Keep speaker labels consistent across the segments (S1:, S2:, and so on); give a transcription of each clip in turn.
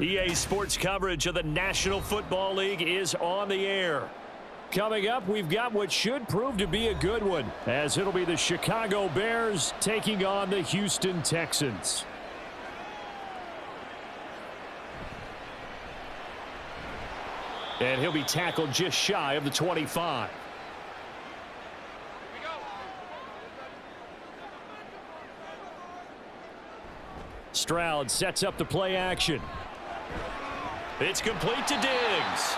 S1: EA Sports coverage of the National Football League is on the air. Coming up, we've got what should prove to be a good one, as it'll be the Chicago Bears taking on the Houston Texans. And he'll be tackled just shy of the 25. Stroud sets up the play action. It's complete to Diggs.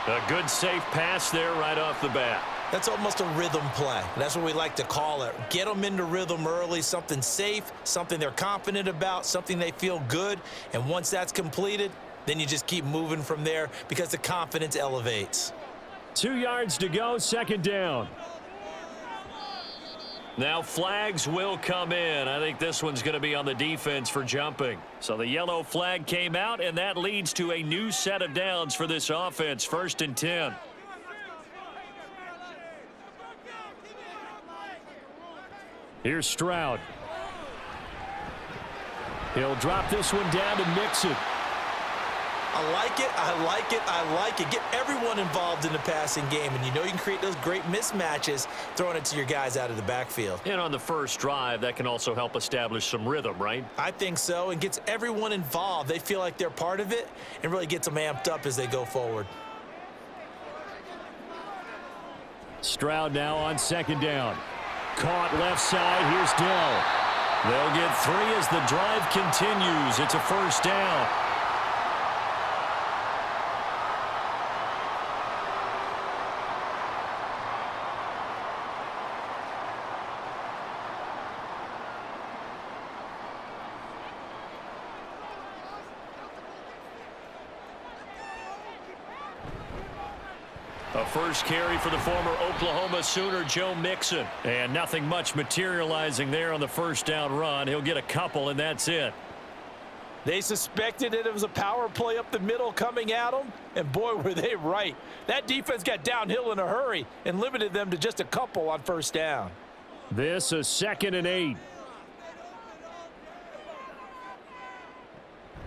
S1: A good safe pass there right off the bat.
S2: That's almost a rhythm play. That's what we like to call it. Get them into rhythm early, something safe, something they're confident about, something they feel good. And once that's completed, then you just keep moving from there because the confidence elevates.
S1: 2 yards to go, second down. Now flags will come in. I think this one's going to be on the defense for jumping. So the yellow flag came out, and that leads to a new set of downs for this offense. 1st and 10. Here's Stroud. He'll drop this one down to Mixon.
S2: I like it, I like it, I like it. Get everyone involved in the passing game, and you know you can create those great mismatches throwing it to your guys out of the backfield.
S1: And on the first drive, that can also help establish some rhythm, right?
S2: I think so, and gets everyone involved. They feel like they're part of it and really gets them amped up as they go forward.
S1: Stroud now on second down. Caught left side. Here's Dell. They'll get 3 as the drive continues. It's a first down. A first carry for the former Oklahoma Sooner, Joe Mixon. And nothing much materializing there on the first down run. He'll get a couple, and that's it.
S2: They suspected it was a power play up the middle coming at them, and boy, were they right. That defense got downhill in a hurry and limited them to just a couple on first down.
S1: This is 2nd and 8.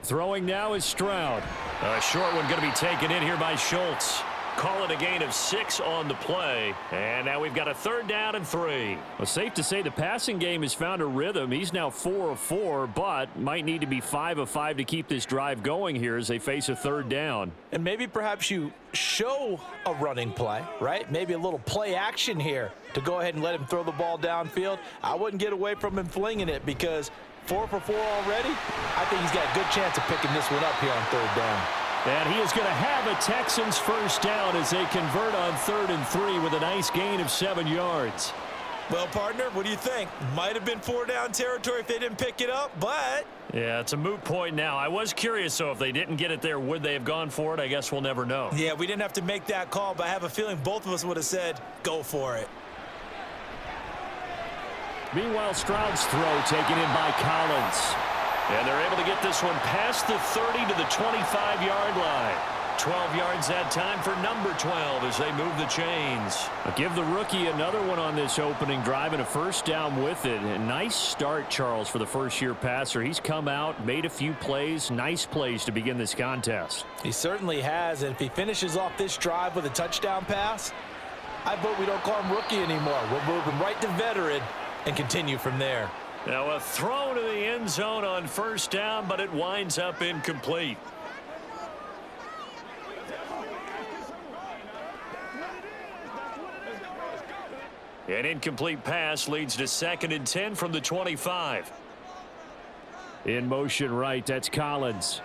S1: Throwing now is Stroud. A short one going to be taken in here by Schultz. Call it a gain of 6 on the play. And now we've got a 3rd down and 3. Well, safe to say the passing game has found a rhythm. He's now 4 of 4, but might need to be 5 of 5 to keep this drive going here as they face a 3rd down.
S2: And maybe perhaps you show a running play, right? Maybe a little play action here to go ahead and let him throw the ball downfield. I wouldn't get away from him flinging it because 4 for 4 already. I think he's got a good chance of picking this one up here on 3rd down.
S1: And he is going to have a Texans first down as they convert on 3rd and 3 with a nice gain of 7 yards.
S2: Well, partner, what do you think? Might have been 4-down territory if they didn't pick it up, but...
S1: Yeah, it's a moot point now. I was curious, so if they didn't get it there, would they have gone for it? I guess we'll never know.
S2: Yeah, we didn't have to make that call, but I have a feeling both of us would have said, go for it.
S1: Meanwhile, Stroud's throw taken in by Collins. And they're able to get this one past the 30 to the 25-yard line. 12 yards that time for number 12 as they move the chains. I'll give the rookie another one on this opening drive and a first down with it. A nice start, Charles, for the first-year passer. He's come out, made a few plays, nice plays to begin this contest.
S2: He certainly has, and if he finishes off this drive with a touchdown pass, I vote we don't call him rookie anymore. We'll move him right to veteran and continue from there.
S1: Now a throw to the end zone on first down, but it winds up incomplete. An incomplete pass leads to 2nd and 10 from the 25. In motion right, that's Collins.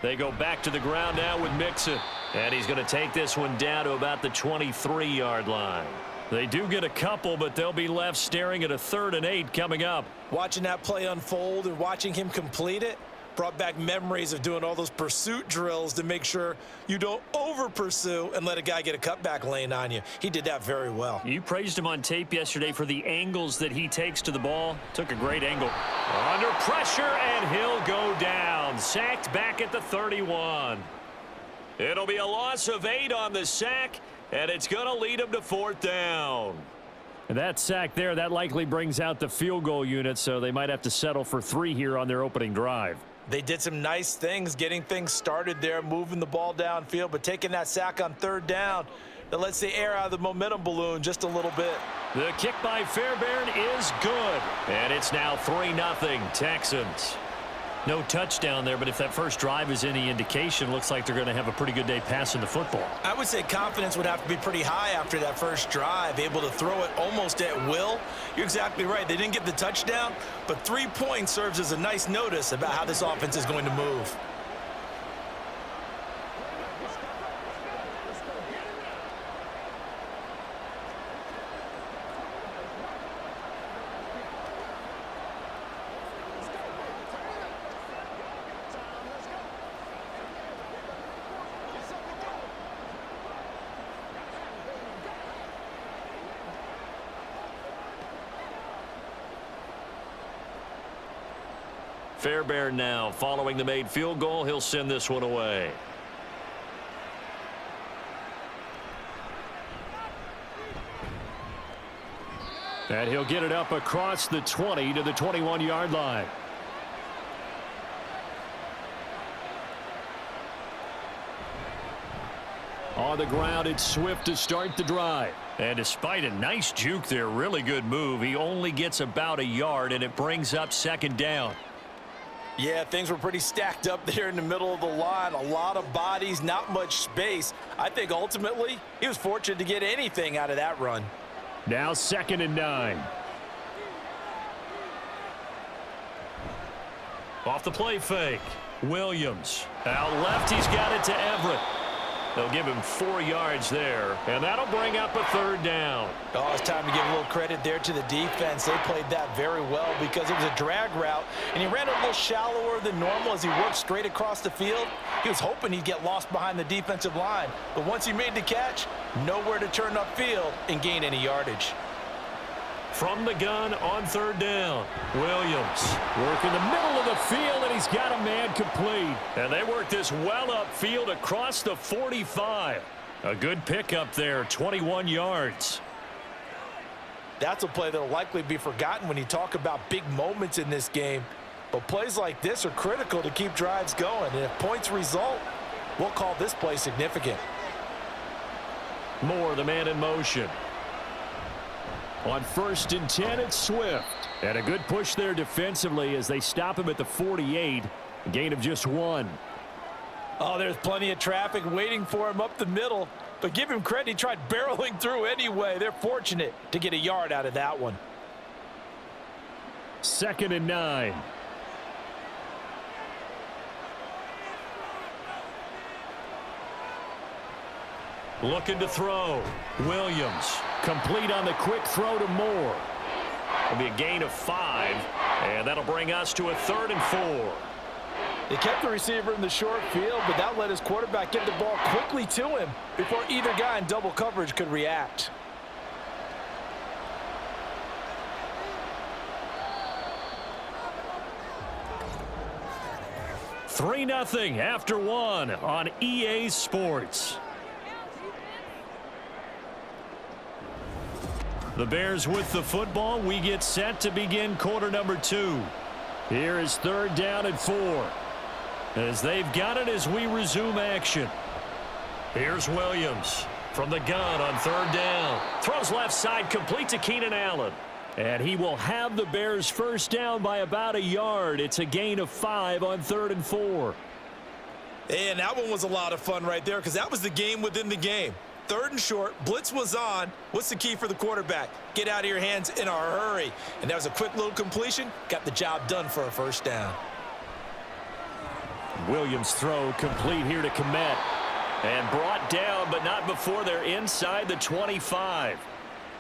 S1: They go back to the ground now with Mixon. And he's going to take this one down to about the 23-yard line. They do get a couple, but they'll be left staring at a 3rd and 8 coming up.
S2: Watching that play unfold and watching him complete it brought back memories of doing all those pursuit drills to make sure you don't over-pursue and let a guy get a cutback lane on you. He did that very well.
S1: You praised him on tape yesterday for the angles that he takes to the ball. Took a great angle. Under pressure, and he'll go down. Sacked back at the 31. It'll be a loss of 8 on the sack. And it's going to lead him to 4th down. And that sack there, that likely brings out the field goal unit, so they might have to settle for 3 here on their opening drive.
S2: They did some nice things, getting things started there, moving the ball downfield, but taking that sack on third down that lets the air out of the momentum balloon just a little bit.
S1: The kick by Fairbairn is good, and it's now 3-0 Texans. No touchdown there, but if that first drive is any indication, looks like they're going to have a pretty good day passing the football.
S2: I would say confidence would have to be pretty high after that first drive, able to throw it almost at will. You're exactly right. They didn't get the touchdown, but 3 points serves as a nice notice about how this offense is going to move.
S1: Fairbairn now following the made field goal. He'll send this one away. And he'll get it up across the 20 to the 21-yard line. On the ground, it's Swift to start the drive. And despite a nice juke there, really good move, he only gets about a yard, and it brings up second down.
S2: Yeah, things were pretty stacked up there in the middle of the line. A lot of bodies, not much space. I think ultimately he was fortunate to get anything out of that run.
S1: Now 2nd and 9. Off the play fake. Williams. Out left, he's got it to Everett. They'll give him 4 yards there, and that'll bring up a 3rd down.
S2: Oh, it's time to give a little credit there to the defense. They played that very well because it was a drag route, and he ran it a little shallower than normal as he worked straight across the field. He was hoping he'd get lost behind the defensive line, but once he made the catch, nowhere to turn upfield and gain any yardage.
S1: From the gun on 3rd down, Williams working the middle of the field, and he's got a man complete. And they work this well upfield across the 45. A good pickup there, 21 yards.
S2: That's a play that will likely be forgotten when you talk about big moments in this game. But plays like this are critical to keep drives going. And if points result, we'll call this play significant.
S1: Moore, the man in motion. On 1st and 10, it's Swift. And a good push there defensively as they stop him at the 48. A gain of just 1.
S2: Oh, there's plenty of traffic waiting for him up the middle. But give him credit, he tried barreling through anyway. They're fortunate to get a yard out of that one.
S1: 2nd and 9. Looking to throw. Williams. Complete on the quick throw to Moore. It'll be a gain of 5, and that'll bring us to a 3rd and 4.
S2: They kept the receiver in the short field, but that let his quarterback get the ball quickly to him before either guy in double coverage could react.
S1: Three 3-0 after 1 on EA Sports. The Bears with the football. We get set to begin quarter number 2. Here is 3rd down and 4. As they've got it as we resume action. Here's Williams from the gun on 3rd down. Throws left side, complete to Keenan Allen. And he will have the Bears first down by about a yard. It's a gain of 5 on 3rd and 4.
S2: And that one was a lot of fun right there because that was the game within the game. 3rd and short, blitz was on. What's the key for the quarterback? Get out of your hands in a hurry. And that was a quick little completion. Got the job done for a first down.
S1: Williams throw complete here to Kmet. And brought down, but not before they're inside the 25.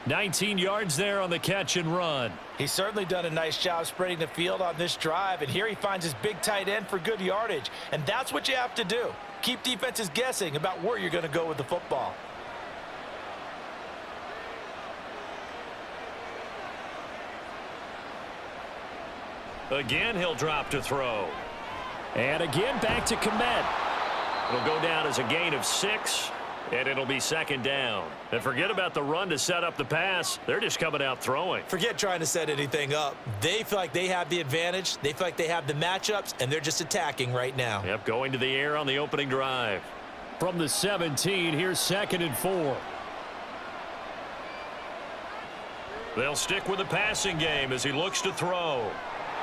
S1: 19 yards there on the catch and run.
S2: He's certainly done a nice job spreading the field on this drive. And here he finds his big tight end for good yardage. And that's what you have to do. Keep defenses guessing about where you're going to go with the football.
S1: Again, he'll drop to throw. And again, back to Kmet. It'll go down as a gain of 6. And it'll be second down. And forget about the run to set up the pass. They're just coming out throwing.
S2: Forget trying to set anything up. They feel like they have the advantage. They feel like they have the matchups, and they're just attacking right now.
S1: Yep, going to the air on the opening drive. From the 17, here's 2nd and 4. They'll stick with the passing game as he looks to throw.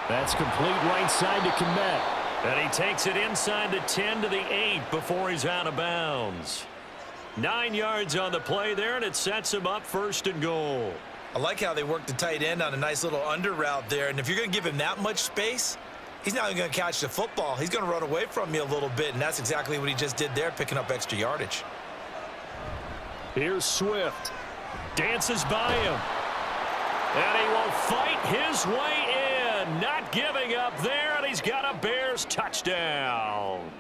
S1: That's complete right side to Kmet. And he takes it inside the 10 to the 8 before he's out of bounds. 9 yards on the play there, and it sets him up 1st and goal.
S2: I like how they work the tight end on a nice little under route there. And if you're going to give him that much space, he's not even going to catch the football. He's going to run away from you a little bit, and that's exactly what he just did there, picking up extra yardage.
S1: Here's Swift. Dances by him. And he will fight his way in. Not giving up there, and he's got a Bears touchdown.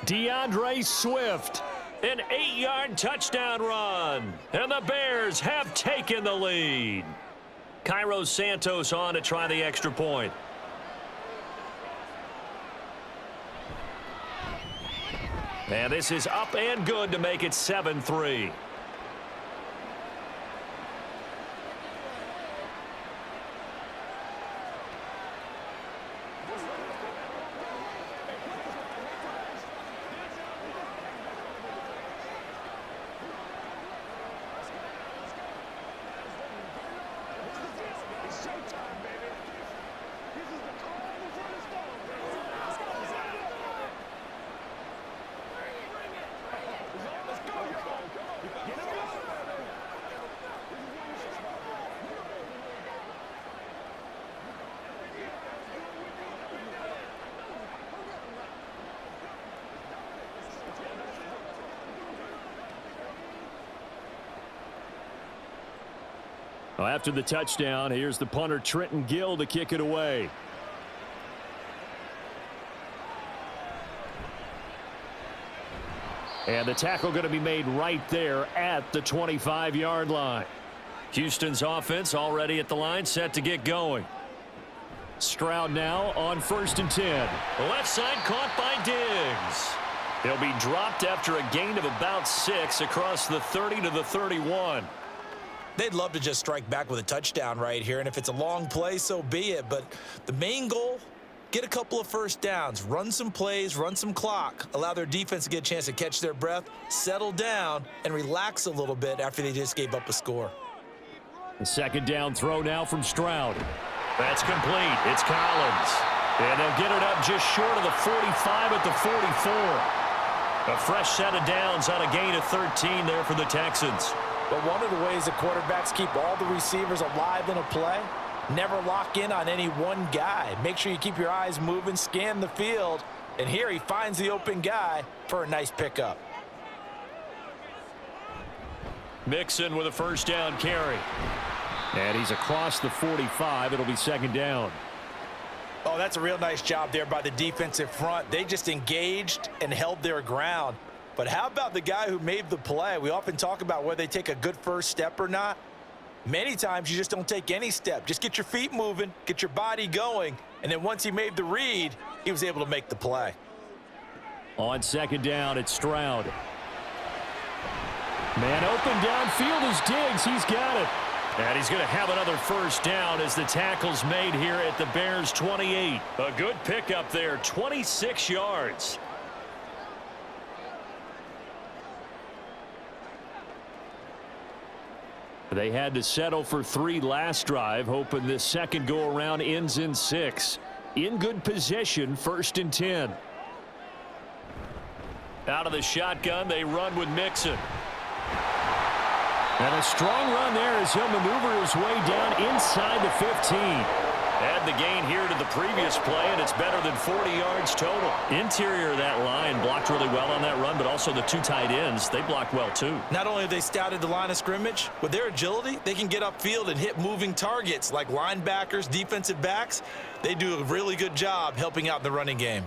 S1: DeAndre Swift. An 8-yard touchdown run. And the Bears have taken the lead. Cairo Santos on to try the extra point. And this is up and good to make it 7-3. Well, after the touchdown, here's the punter Trenton Gill to kick it away. And the tackle going to be made right there at the 25-yard line. Houston's offense already at the line, set to get going. Stroud now on 1st and 10. Left side caught by Diggs. He'll be dropped after a gain of about 6 across the 30 to the 31.
S2: They'd love to just strike back with a touchdown right here, and if it's a long play, so be it. But the main goal, get a couple of first downs, run some plays, run some clock, allow their defense to get a chance to catch their breath, settle down, and relax a little bit after they just gave up a score.
S1: The 2nd down throw now from Stroud. That's complete. It's Collins. And they'll get it up just short of the 45 at the 44. A fresh set of downs on a gain of 13 there for the Texans.
S2: But one of the ways that quarterbacks keep all the receivers alive in a play, never lock in on any one guy. Make sure you keep your eyes moving, scan the field, and here he finds the open guy for a nice pickup.
S1: Mixon with a 1st down carry. And he's across the 45. It'll be 2nd down.
S2: Oh, that's a real nice job there by the defensive front. They just engaged and held their ground. But how about the guy who made the play? We often talk about whether they take a good first step or not. Many times you just don't take any step. Just get your feet moving, get your body going, and then once he made the read, he was able to make the play.
S1: On 2nd down, it's Stroud. Man open downfield is Diggs. He's got it. And he's going to have another 1st down as the tackle's made here at the Bears' 28. A good pickup there, 26 yards. They had to settle for 3 last drive, hoping this second go-around ends in 6. In good position, 1st and 10. Out of the shotgun, they run with Mixon. And a strong run there as he'll maneuver his way down inside the 15. Add the gain here to the previous play, and it's better than 40 yards total. Interior of that line blocked really well on that run, but also the 2 tight ends, they blocked well too.
S2: Not only have they scouted the line of scrimmage, with their agility, they can get upfield and hit moving targets like linebackers, defensive backs. They do a really good job helping out in the running game.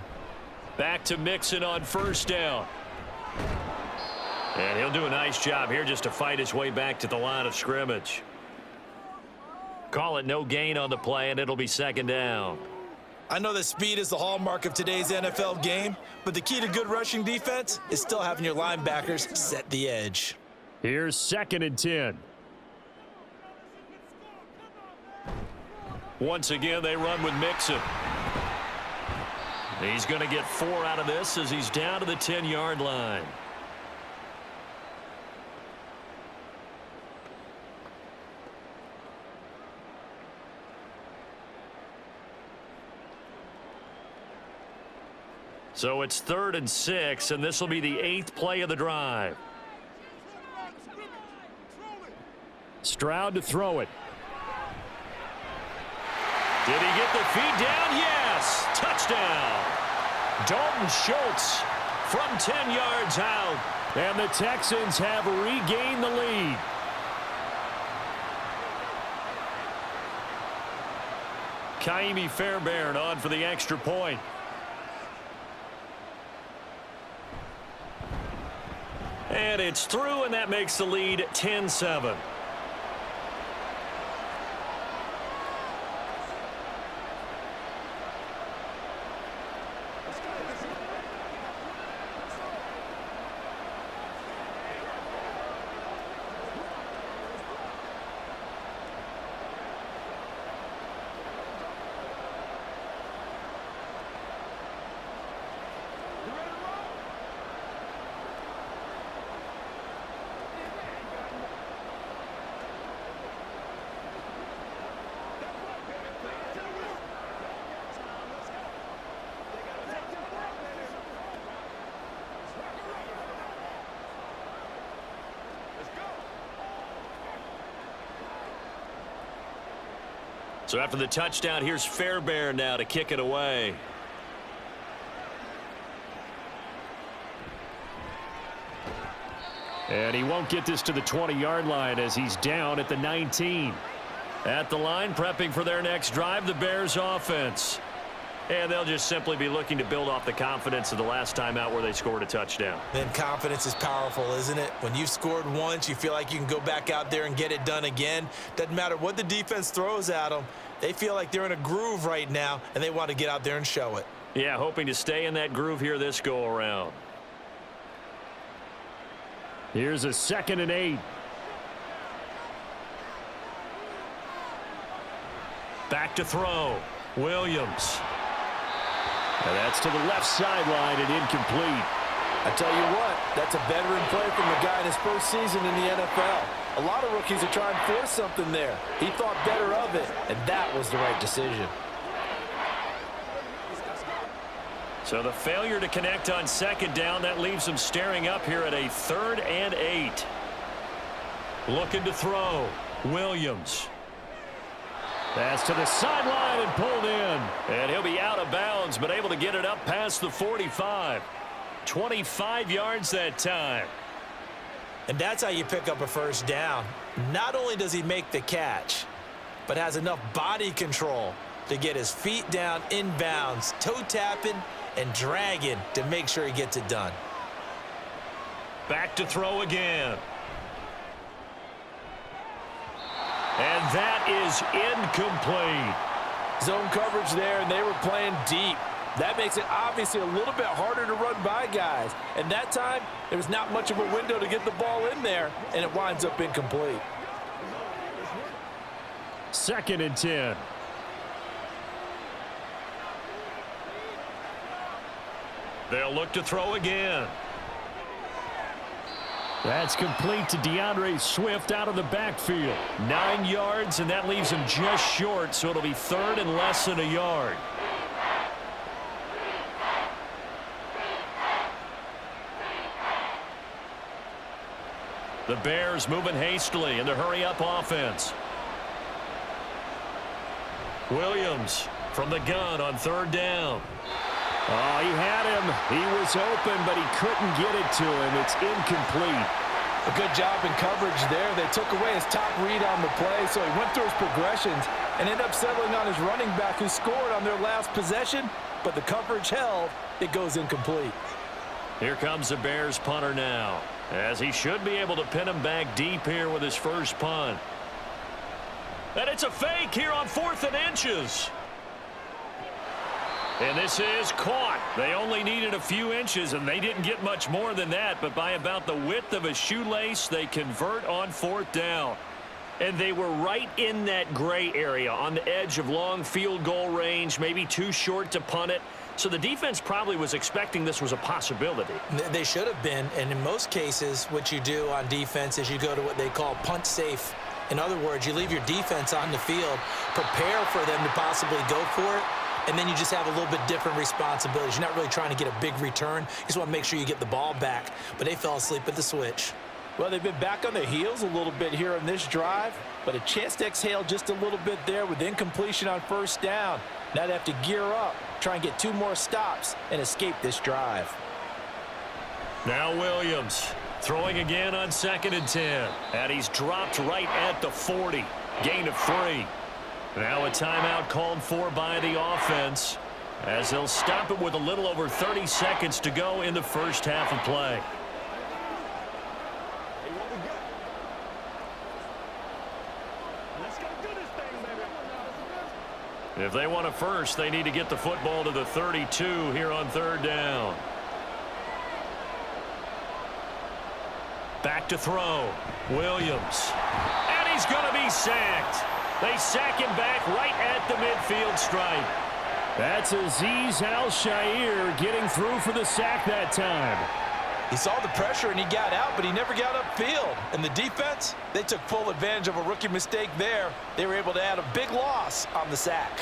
S1: Back to Mixon on 1st down. And he'll do a nice job here just to fight his way back to the line of scrimmage. Call it no gain on the play, and it'll be 2nd down.
S2: I know that speed is the hallmark of today's NFL game, but the key to good rushing defense is still having your linebackers set the edge.
S1: Here's 2nd and 10. Once again, they run with Mixon. He's going to get 4 out of this as he's down to the 10-yard line. So it's 3rd and 6, and this will be the 8th play of the drive. Stroud to throw it. Did he get the feed down? Yes! Touchdown! Dalton Schultz from 10 yards out. And the Texans have regained the lead. Kaimi Fairbairn on for the extra point. And it's through, and that makes the lead 10-7. So after the touchdown, here's Fairbairn now to kick it away. And he won't get this to the 20-yard line as he's down at the 19. At the line, prepping for their next drive, the Bears offense. And they'll just simply be looking to build off the confidence of the last time out where they scored a touchdown.
S2: Then confidence is powerful, isn't it? When you've scored once, you feel like you can go back out there and get it done again. Doesn't matter what the defense throws at them. They feel like they're in a groove right now, and they want to get out there and show it.
S1: Yeah, hoping to stay in that groove here this go-around. Here's a 2nd and 8. Back to throw. Williams. And that's to the left sideline and incomplete.
S2: I tell you what, that's a veteran play from a guy in his first season in the NFL. A lot of rookies are trying to force something there. He thought better of it, and that was the right decision.
S1: So the failure to connect on 2nd down, that leaves them staring up here at a 3rd and 8. Looking to throw. Williams. Pass to the sideline and pulled in. And he'll be out of bounds, but able to get it up past the 45. 25 yards that time.
S2: And that's how you pick up a first down. Not only does he make the catch, but has enough body control to get his feet down inbounds, toe tapping and dragging to make sure he gets it done.
S1: Back to throw again. And that is incomplete.
S2: Zone coverage there, and they were playing deep. That makes it obviously a little bit harder to run by guys. And that time, there was not much of a window to get the ball in there, and it winds up incomplete.
S1: 2nd and 10. They'll look to throw again. That's complete to DeAndre Swift out of the backfield. 9 yards, and that leaves him just short, so it'll be 3rd and less than a yard. The Bears moving hastily in the hurry-up offense. Williams from the gun on 3rd down. Oh, he had him. He was open, but he couldn't get it to him. It's incomplete.
S2: A good job in coverage there. They took away his top read on the play, so he went through his progressions and ended up settling on his running back who scored on their last possession, but the coverage held. It goes incomplete.
S1: Here comes the Bears punter now, as he should be able to pin him back deep here with his first punt. And it's a fake here on 4th and inches. And this is caught. They only needed a few inches, and they didn't get much more than that. But by about the width of a shoelace, they convert on 4th down. And they were right in that gray area on the edge of long field goal range, maybe too short to punt it. So the defense probably was expecting this was a possibility.
S2: They should have been, and in most cases, what you do on defense is you go to what they call punt safe. In other words, you leave your defense on the field, prepare for them to possibly go for it, and then you just have a little bit different responsibilities. You're not really trying to get a big return. You just want to make sure you get the ball back. But they fell asleep at the switch. Well, they've been back on their heels a little bit here on this drive, but a chance to exhale just a little bit there with incompletion on 1st down. Now they have to gear up, try and get 2 more stops, and escape this drive.
S1: Now Williams throwing again on 2nd and 10. And he's dropped right at the 40. Gain of 3. Now a timeout called for by the offense, as they'll stop it with a little over 30 seconds to go in the first half of play. If they want a first, they need to get the football to the 32 here on 3rd down. Back to throw. Williams. And he's going to be sacked. They sack him back right at the midfield stripe. That's Azeez Al-Shaair getting through for the sack that time.
S2: He saw the pressure and he got out, but he never got upfield. And the defense, they took full advantage of a rookie mistake there. They were able to add a big loss on the sack.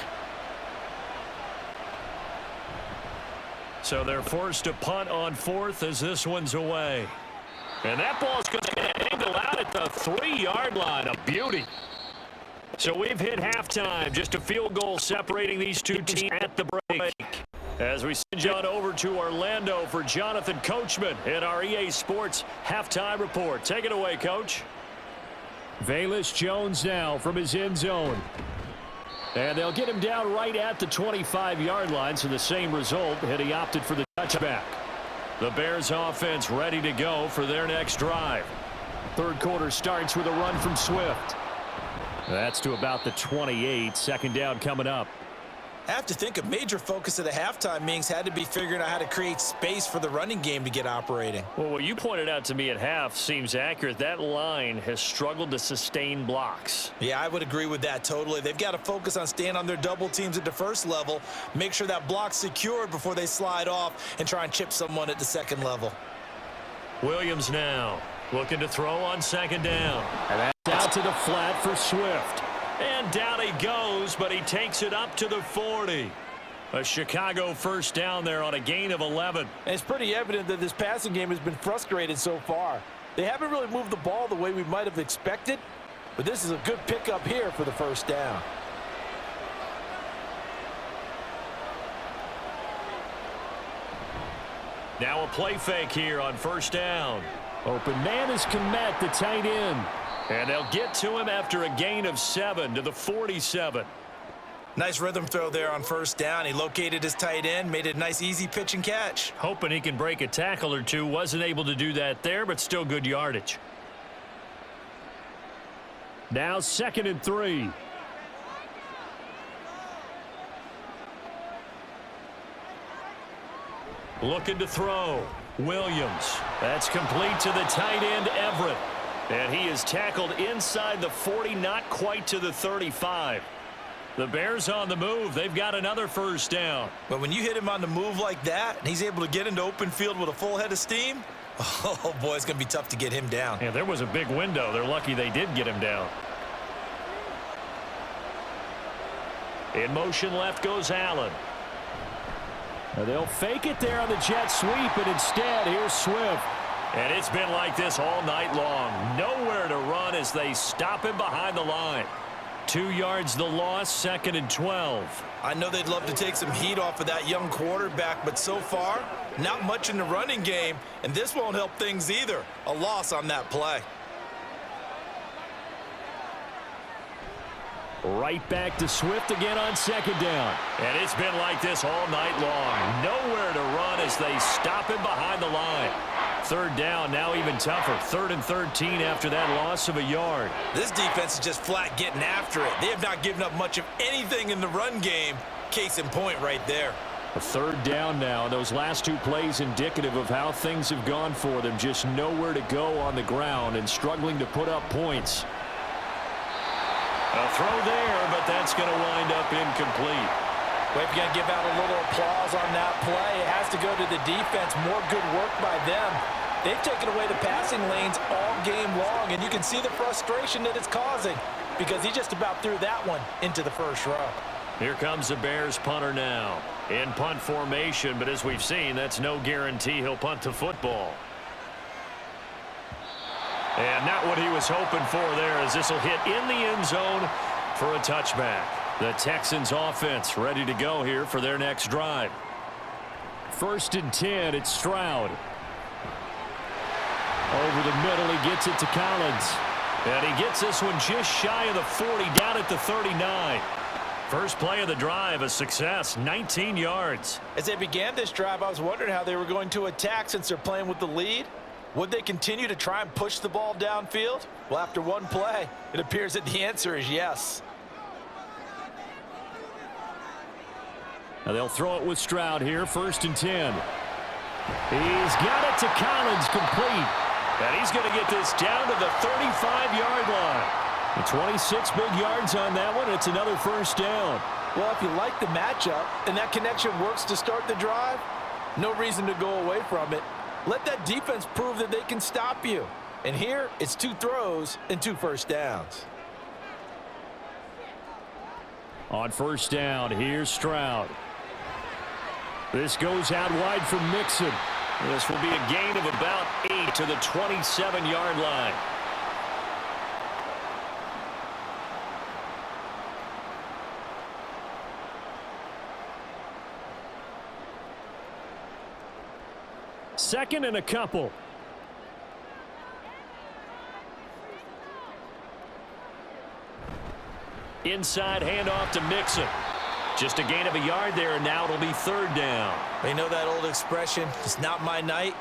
S1: So they're forced to punt on 4th as this one's away. And that ball's going to angle out at the 3-yard line. A beauty. So we've hit halftime. Just a field goal separating these two teams at the break. As we send John over to Orlando for Jonathan Coachman in our EA Sports Halftime Report. Take it away, Coach. Velus Jones now from his end zone. And they'll get him down right at the 25-yard line, so the same result, and he opted for the touchback. The Bears offense ready to go for their next drive. 3rd quarter starts with a run from Swift. That's to about the 28. 2nd down coming up.
S2: I have to think a major focus of the halftime meetings had to be figuring out how to create space for the running game to get operating.
S1: Well, what you pointed out to me at half seems accurate. That line has struggled to sustain blocks.
S2: Yeah, I would agree with that totally. They've got to focus on staying on their double teams at the 1st level, make sure that block's secured before they slide off and try and chip someone at the 2nd level.
S1: Williams now looking to throw on 2nd down. And that's out to the flat for Swift. And down he goes, but he takes it up to the 40. A Chicago 1st down there on a gain of 11.
S2: And it's pretty evident that this passing game has been frustrated so far. They haven't really moved the ball the way we might have expected, but this is a good pickup here for the 1st down.
S1: Now a play fake here on 1st down. Open man is Kmet, the tight end. And they'll get to him after a gain of 7 to the 47.
S2: Nice rhythm throw there on 1st down. He located his tight end, made it a nice easy pitch and catch.
S1: Hoping he can break a tackle or two. Wasn't able to do that there, but still good yardage. Now 2nd and 3. Looking to throw. Williams. That's complete to the tight end, Everett. And he is tackled inside the 40, not quite to the 35. The Bears on the move. They've got another 1st down.
S2: But when you hit him on the move like that, and he's able to get into open field with a full head of steam, oh, boy, it's going to be tough to get him down.
S1: Yeah, there was a big window. They're lucky they did get him down. In motion left goes Allen. They'll fake it there on the jet sweep, and instead, here's Swift. And it's been like this all night long. Nowhere to run as they stop him behind the line. 2 yards the loss, 2nd and 12.
S2: I know they'd love to take some heat off of that young quarterback, but so far, not much in the running game, and this won't help things either. A loss on that play.
S1: Right back to Swift again on 2nd down. And it's been like this all night long. Nowhere to run as they stop him behind the line. 3rd down, now even tougher. 3rd and 13 after that loss of a yard.
S2: This defense is just flat getting after it. They have not given up much of anything in the run game. Case in point right there.
S1: A third down now. Those last two plays indicative of how things have gone for them. Just nowhere to go on the ground and struggling to put up points. A throw there, but that's going to wind up incomplete.
S2: We're going to give out a little applause on that play. It has to go to the defense. More good work by them. They've taken away the passing lanes all game long, and you can see the frustration that it's causing because he just about threw that one into the first row.
S1: Here comes the Bears punter now in punt formation, but as we've seen, that's no guarantee he'll punt the football. And not what he was hoping for there, as this will hit in the end zone for a touchback. The Texans offense ready to go here for their next drive. 1st and 10, it's Stroud. Over the middle, he gets it to Collins. And he gets this one just shy of the 40, down at the 39. First play of the drive, a success, 19 yards.
S2: As they began this drive, I was wondering how they were going to attack since they're playing with the lead. Would they continue to try and push the ball downfield? Well, after one play, it appears that the answer is yes.
S1: Now they'll throw it with Stroud here, 1st and 10. He's got it to Collins, complete. And he's going to get this down to the 35-yard line. 26 big yards on that one. It's another first down.
S2: Well, if you like the matchup and that connection works to start the drive, no reason to go away from it. Let that defense prove that they can stop you. And here, it's 2 throws and 2 first downs.
S1: On first down, here's Stroud. This goes out wide for Mixon. This will be a gain of about 8 to the 27-yard line. Second and a couple. Inside handoff to Mixon. Just a gain of a yard there, and now it'll be 3rd down.
S2: You know that old expression, it's not my night?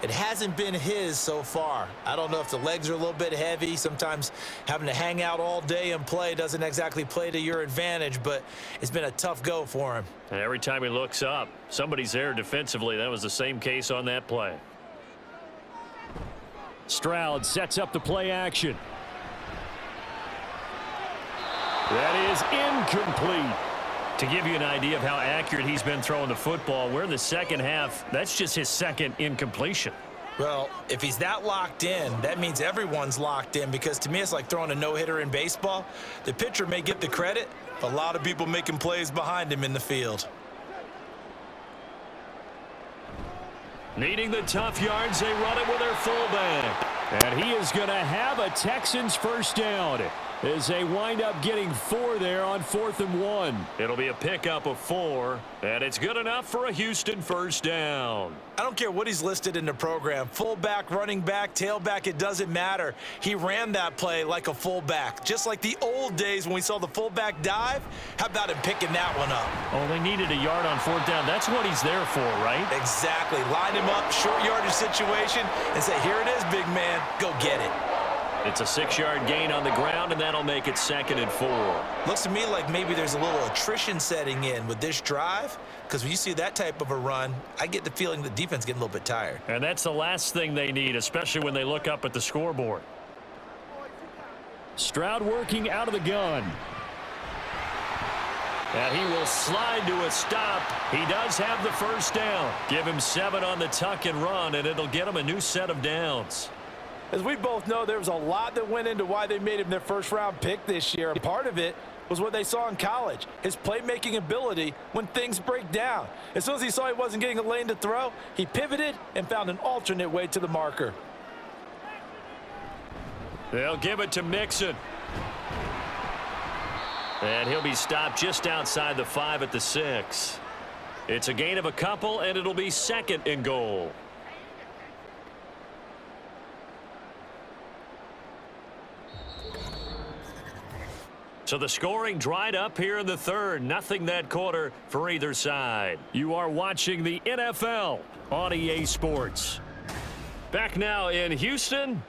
S2: It hasn't been his so far. I don't know if the legs are a little bit heavy. Sometimes having to hang out all day and play doesn't exactly play to your advantage, but it's been a tough go for him.
S1: And every time he looks up, somebody's there defensively. That was the same case on that play. Stroud sets up the play action. That is incomplete. To give you an idea of how accurate he's been throwing the football, we're in the second half. That's just his second incompletion.
S2: Well, if he's that locked in, that means everyone's locked in, because to me it's like throwing a no-hitter in baseball. The pitcher may get the credit, but a lot of people making plays behind him in the field.
S1: Needing the tough yards, they run it with their fullback. And he is going to have a Texans first down as they wind up getting 4 there on 4th and 1. It'll be a pickup of 4, and it's good enough for a Houston first down.
S2: I don't care what he's listed in the program. Fullback, running back, tailback, it doesn't matter. He ran that play like a fullback, just like the old days when we saw the fullback dive. How about him picking that one up?
S1: Oh, they needed a yard on 4th down. That's what he's there for, right?
S2: Exactly. Line him up, short yardage situation, and say, here it is, big man. Go get it.
S1: It's a 6-yard gain on the ground, and that'll make it 2nd and 4.
S2: Looks to me like maybe there's a little attrition setting in with this drive, because when you see that type of a run, I get the feeling the defense getting a little bit tired.
S1: And that's the last thing they need, especially when they look up at the scoreboard. Stroud working out of the gun. And he will slide to a stop. He does have the first down. Give him 7 on the tuck and run, and it'll get him a new set of downs.
S2: As we both know, there was a lot that went into why they made him their first-round pick this year. Part of it was what they saw in college, his playmaking ability when things break down. As soon as he saw he wasn't getting a lane to throw, he pivoted and found an alternate way to the marker.
S1: They'll give it to Mixon. And he'll be stopped just outside the 5 at the 6. It's a gain of a couple, and it'll be 2nd and goal. So the scoring dried up here in the 3rd. Nothing that quarter for either side. You are watching the NFL on EA Sports. Back now in Houston.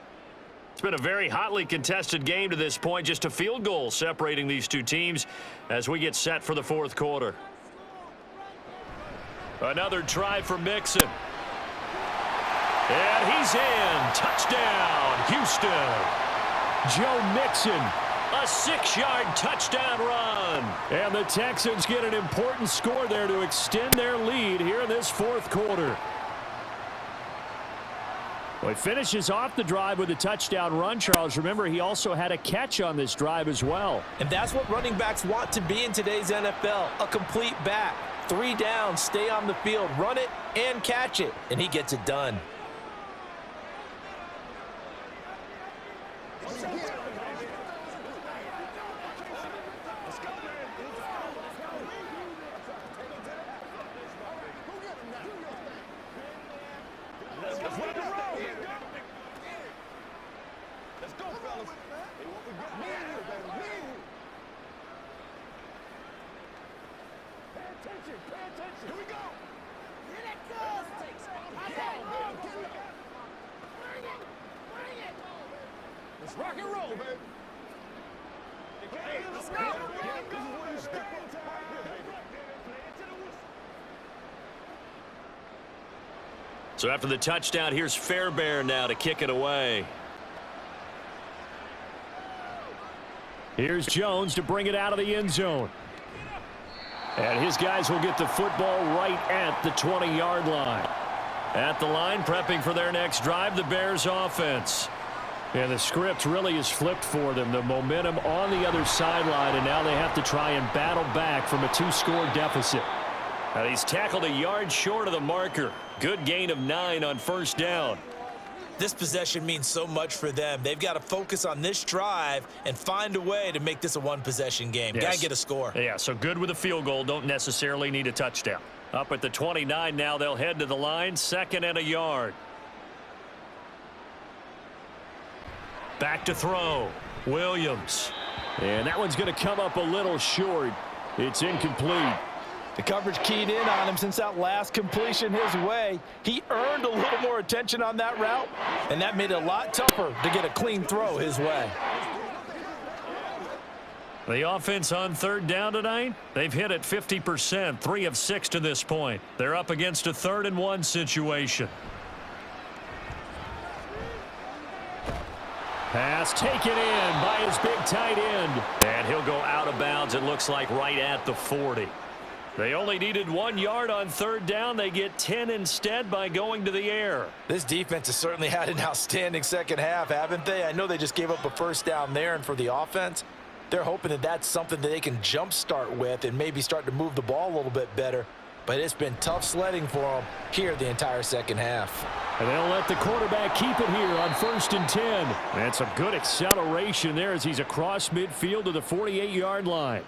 S1: It's been a very hotly contested game to this point. Just a field goal separating these two teams as we get set for the 4th quarter. Another try for Mixon. And he's in. Touchdown, Houston. Joe Mixon, a 6-yard touchdown run. And the Texans get an important score there to extend their lead here in this fourth quarter. Well, he finishes off the drive with a touchdown run, Charles. Remember, he also had a catch on this drive as well.
S2: And that's what running backs want to be in today's NFL, a complete back. 3 downs, stay on the field, run it, and catch it. And he gets it done.
S3: Rock and roll, baby. Hey, let's go.
S1: So after the touchdown, here's Fairbairn now to kick it away. Here's Jones to bring it out of the end zone. And his guys will get the football right at the 20-yard line. At the line, prepping for their next drive, the Bears offense. And the script really is flipped for them. The momentum on the other sideline, and now they have to try and battle back from a 2-score deficit. And he's tackled a yard short of the marker. Good gain of 9 on first down.
S2: This possession means so much for them. They've got to focus on this drive and find a way to make this a one-possession game.
S1: Yes.
S2: Got to get a score.
S1: Yeah, so good with a field goal. Don't necessarily need a touchdown. Up at the 29 now, they'll head to the line. 2nd and a yard. Back to throw. Williams. And that one's going to come up a little short. It's incomplete.
S2: The coverage keyed in on him since that last completion his way. He earned a little more attention on that route, and that made it a lot tougher to get a clean throw his way.
S1: The offense on 3rd down tonight, they've hit it 50%, 3 of 6 to this point. They're up against a 3rd and 1 situation. Pass taken in by his big tight end. And he'll go out of bounds, it looks like, right at the 40. They only needed 1 yard on 3rd down. They get 10 instead by going to the air.
S2: This defense has certainly had an outstanding second half, haven't they? I know they just gave up a first down there, and for the offense, they're hoping that that's something that they can jumpstart with and maybe start to move the ball a little bit better. But it's been tough sledding for them here the entire second half.
S1: And they'll let the quarterback keep it here on 1st and 10. And some good acceleration there as he's across midfield to the 48-yard line.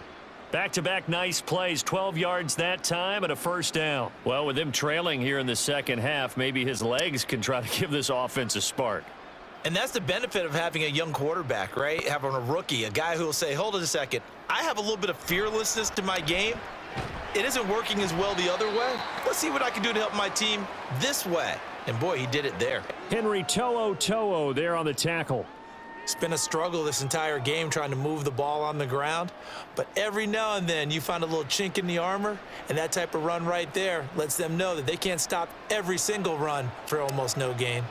S1: Back-to-back nice plays, 12 yards that time and a first down. Well, with them trailing here in the second half, maybe his legs can try to give this offense a spark.
S2: And that's the benefit of having a young quarterback, right? Having a rookie, a guy who will say, hold it a second, I have a little bit of fearlessness to my game. It isn't working as well the other way. Let's see what I can do to help my team this way. And boy, he did it there.
S1: Henry To'o there on the tackle.
S2: It's been a struggle this entire game trying to move the ball on the ground. But every now and then you find a little chink in the armor, and that type of run right there lets them know that they can't stop every single run for almost no gain.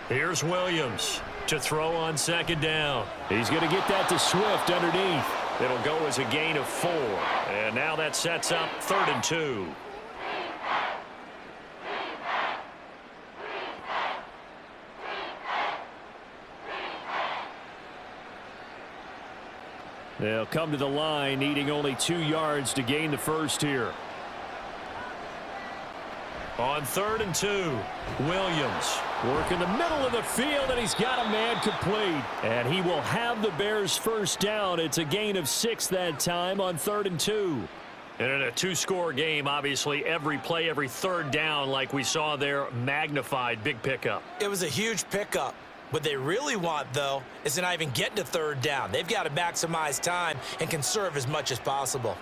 S1: Here's Williams to throw on 2nd down. He's going to get that to Swift underneath. It'll go as a gain of 4. And now that sets up 3rd and 2. They'll come to the line, needing only 2 yards to gain the first here. On 3rd and 2, Williams working the middle of the field, and he's got a man complete. And he will have the Bears first down. It's a gain of 6 that time on 3rd and 2. And in a 2-score game, obviously, every play, every 3rd down, like we saw there, magnified, big pickup.
S2: It was a huge pickup. What they really want, though, is to not even get to 3rd down. They've got to maximize time and conserve as much as possible.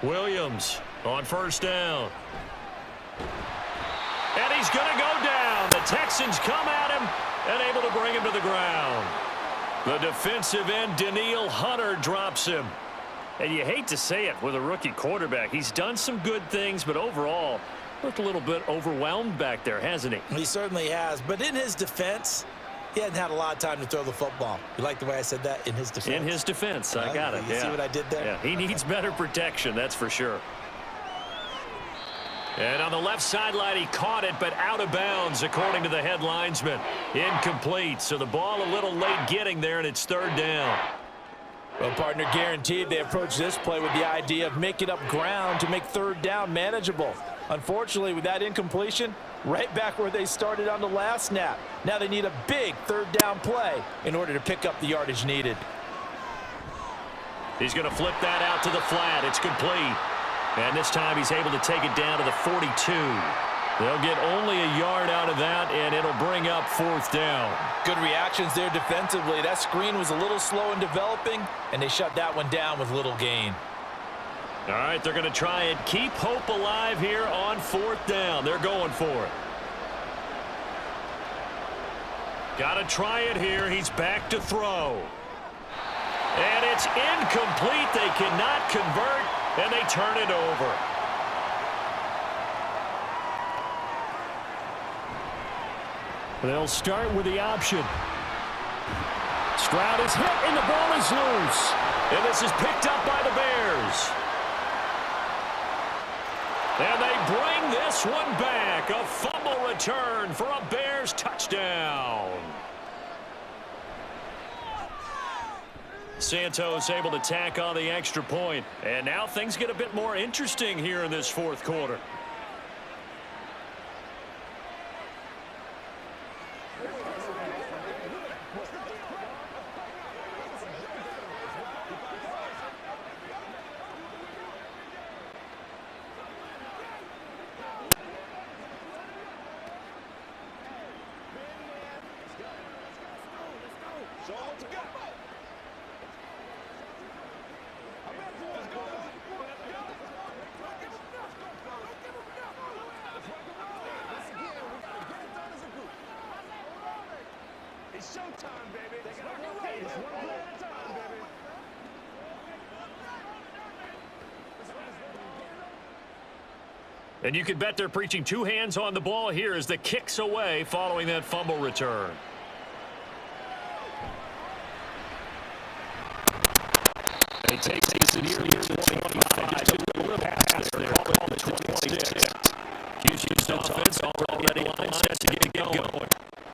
S1: Williams on 1st down. And he's going to go down. The Texans come at him and able to bring him to the ground. The defensive end, Danielle Hunter, drops him. And you hate to say it with a rookie quarterback. He's done some good things, but overall, looked a little bit overwhelmed back there, hasn't he?
S2: He certainly has. But in his defense, he hadn't had a lot of time to throw the football. You like the way I said that? In his defense?
S1: In his defense. I got it.
S2: You see what I did there?
S1: Yeah, he needs better protection, that's for sure. And on the left sideline, he caught it, but out of bounds, according to the head linesman. Incomplete, so the ball a little late getting there, and it's third down.
S2: Well, partner, guaranteed they approach this play with the idea of making up ground to make third down manageable. Unfortunately, with that incompletion, right back where they started on the last snap. Now they need a big third down play in order to pick up the yardage needed.
S1: He's going to flip that out to the flat. It's complete. And this time he's able to take it down to the 42. They'll get only a yard out of that, and it'll bring up fourth down.
S2: Good reactions there defensively. That screen was a little slow in developing, and they shut that one down with little gain.
S1: All right, they're going to try and keep hope alive here on fourth down. They're going for it. Got to try it here. He's back to throw. And it's incomplete. They cannot convert, and they turn it over. They'll start with the option. Stroud is hit, and the ball is loose. And this is picked up by the Bears. And they bring this one back. A fumble return for a Bears touchdown. Santos able to tack on the extra point. And now things get a bit more interesting here in this fourth quarter.
S3: It's showtime, baby. They got to raise one play at a time, baby.
S1: And you can bet they're preaching two hands on the ball here as the kick's away following that fumble return. And he takes it near the 25. Just took a little pass there. Call it 26. Houston's offense already line set to get going.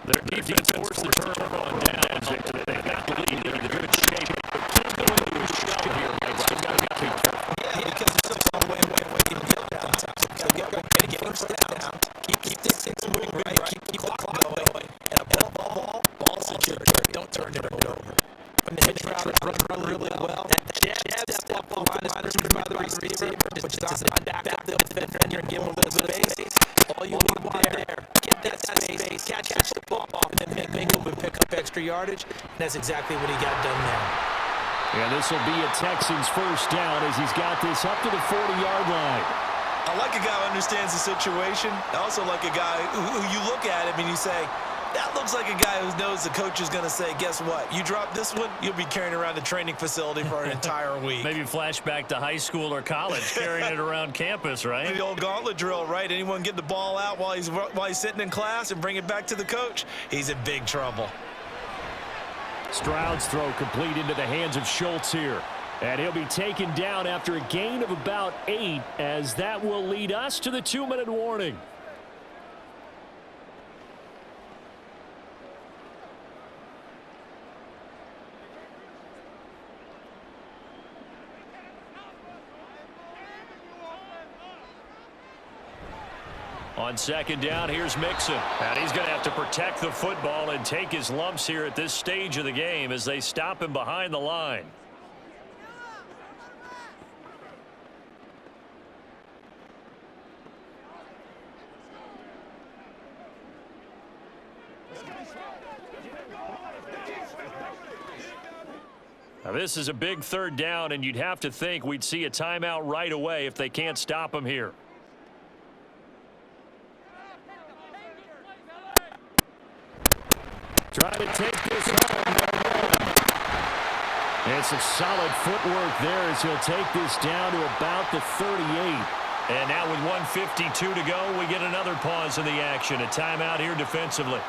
S1: Their defense forced the turnover on downs. They've got the lead. They're in good shape. But can't go into a shove here. They've got to be careful.
S2: Yeah, because it's such a way to get down. So get first down. Keep the moving right. Keep the clock going. And a ball secure. Don't turn it over. When the hitch route run really well, that step up the line is screwed by the receiver, which is back up the defender and give him a little bit of space. All you want there, get that space, catch the ball off, and then make a move and pick up extra yardage. And that's exactly what he got done there.
S1: And this will be a Texans first down as he's got this up to the 40-yard line.
S2: I like a guy who understands the situation. I also like a guy who you look at him and you say, that looks like a guy who knows the coach is going to say, guess what? You drop this one, you'll be carrying around the training facility for an entire week.
S1: Maybe flashback to high school or college, carrying it around campus, right?
S2: The old gauntlet drill, right? Anyone get the ball out while he's sitting in class and bring it back to the coach? He's in big trouble.
S1: Stroud's throw complete into the hands of Schultz here. And he'll be taken down after a gain of about 8, as that will lead us to the 2-minute warning. On second down, here's Mixon. And he's going to have to protect the football and take his lumps here at this stage of the game as they stop him behind the line. Now, this is a big third down, and you'd have to think we'd see a timeout right away if they can't stop him here. Try to take this home. And some solid footwork there as he'll take this down to about the 38. And now with 1:52 to go, we get another pause in the action. A timeout here defensively.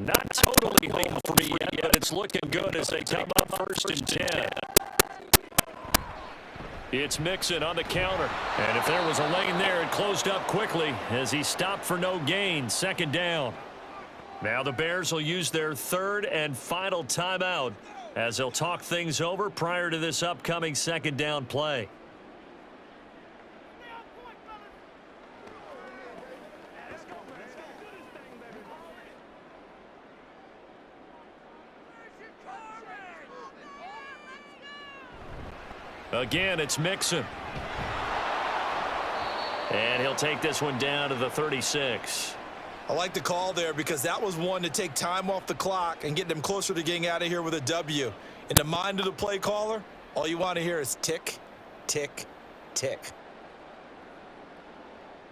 S1: Not totally home free yet, but it's looking good as they come up 1st and 10. It's Mixon on the counter. And if there was a lane there, it closed up quickly as he stopped for no gain. 2nd down. Now the Bears will use their 3rd and final timeout as they'll talk things over prior to this upcoming 2nd down play. Again, it's Mixon. And he'll take this one down to the 36.
S2: I like the call there because that was one to take time off the clock and get them closer to getting out of here with a W. In the mind of the play caller, all you want to hear is tick, tick, tick.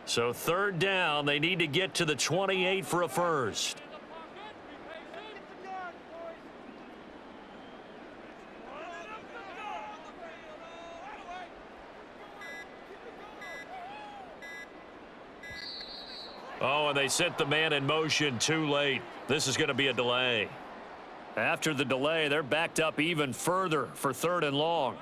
S1: So 3rd down, they need to get to the 28 for a first. Oh, and they sent the man in motion too late. This is going to be a delay. After the delay, they're backed up even further for 3rd and long.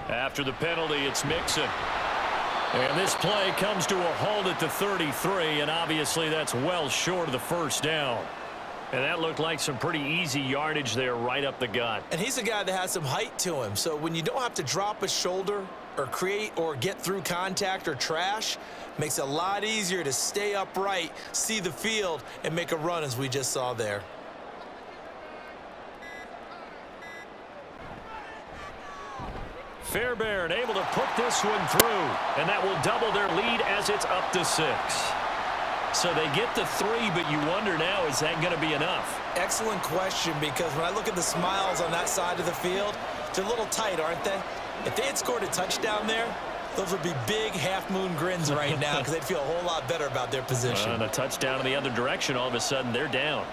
S1: After the penalty, it's Mixon. And this play comes to a halt at the 33, and obviously that's well short of the 1st down. And that looked like some pretty easy yardage there right up the gut.
S2: And he's a guy that has some height to him. So when you don't have to drop a shoulder or create or get through contact or trash, makes it a lot easier to stay upright, see the field, and make a run as we just saw there.
S1: Fairbairn able to put this one through. And that will double their lead as it's up to 6. So they get the 3, but you wonder now, is that going to be enough?
S2: Excellent question, because when I look at the smiles on that side of the field, they're a little tight, aren't they? If they had scored a touchdown there, those would be big half-moon grins right now because they'd feel a whole lot better about their position.
S1: And a touchdown in the other direction, all of a sudden they're down.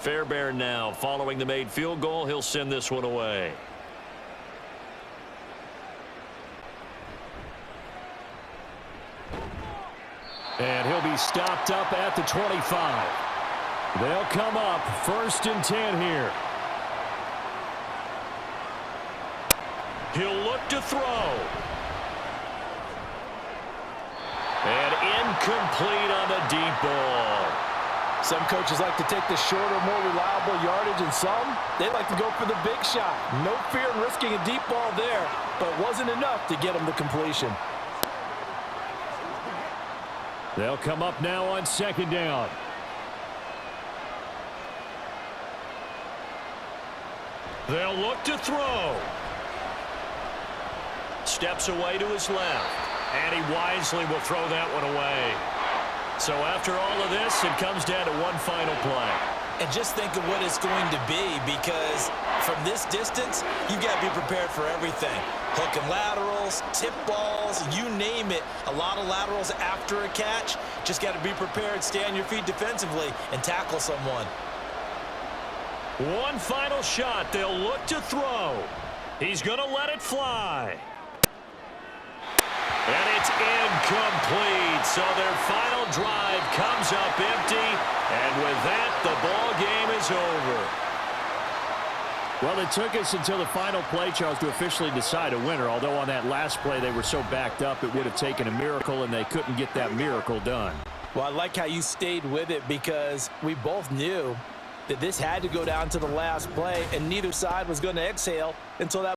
S1: Fairbairn now following the made field goal. He'll send this one away. And he'll be stopped up at the 25. They'll come up 1st and 10 here. He'll look to throw. And incomplete on the deep ball.
S2: Some coaches like to take the shorter, more reliable yardage, and some, they like to go for the big shot. No fear in risking a deep ball there, but it wasn't enough to get them the completion.
S1: They'll come up now on 2nd down. They'll look to throw. Steps away to his left, and he wisely will throw that one away. So after all of this, it comes down to one final play.
S2: And just think of what it's going to be, because from this distance, you've got to be prepared for everything. Hook and laterals, tip balls, you name it. A lot of laterals after a catch. Just got to be prepared, stay on your feet defensively, and tackle someone.
S1: One final shot. They'll look to throw. He's going to let it fly. And it's incomplete. So their final drive comes up empty. And with that, the ball game is over. Well, it took us until the final play, Charles, to officially decide a winner. Although on that last play, they were so backed up, it would have taken a miracle, and they couldn't get that miracle done.
S2: Well, I like how you stayed with it, because we both knew that this had to go down to the last play, and neither side was going to exhale until that